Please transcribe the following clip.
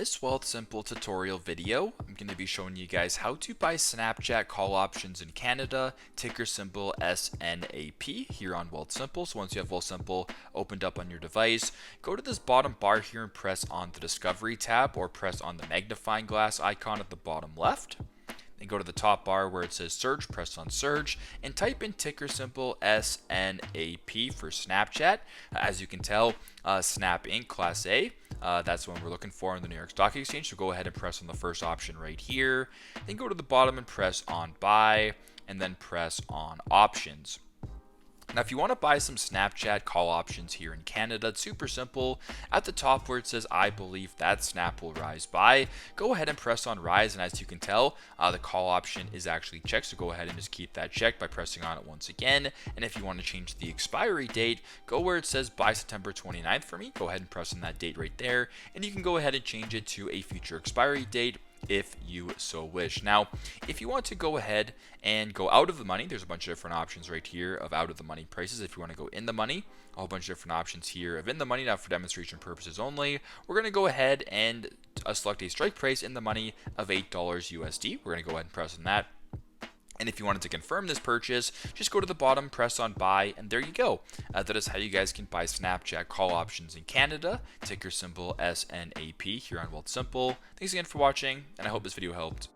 this Wealthsimple tutorial video, I'm going to be showing you guys how to buy Snapchat call options in Canada, ticker symbol SNAP here on Wealthsimple. So once you have Wealthsimple opened up on your device, go to this bottom bar here and press on the Discovery tab or press on the magnifying glass icon at the bottom left. Then go to the top bar where it says search, press on search, and type in ticker symbol SNAP for Snapchat. As you can tell, Snap Inc. Class A, that's the one we're looking for on the New York Stock Exchange. So go ahead and press on the first option right here. Then go to the bottom and press on buy, and then press on options. Now, if you want to buy some Snapchat call options here in Canada, it's super simple. At the top where it says, I believe that Snap will rise by, go ahead and press on rise. And as you can tell, the call option is actually checked. So go ahead and just keep that checked by pressing on it once again. And if you want to change the expiry date, go where it says by September 29th for me. Go ahead and press on that date right there. And you can go ahead and change it to a future expiry date if you so wish. Now, if you want to go ahead and go out of the money, there's a bunch of different options right here of out of the money prices. If you want to go in the money, a whole bunch of different options here of in the money. Now, for demonstration purposes only, we're going to go ahead and select a strike price in the money of $8 USD. We're going to go ahead and press on that. And if you wanted to confirm this purchase, just go to the bottom, press on buy, and there you go. That is how you guys can buy Snapchat call options in Canada, ticker symbol SNAP here on Wealthsimple. Thanks again for watching, and I hope this video helped.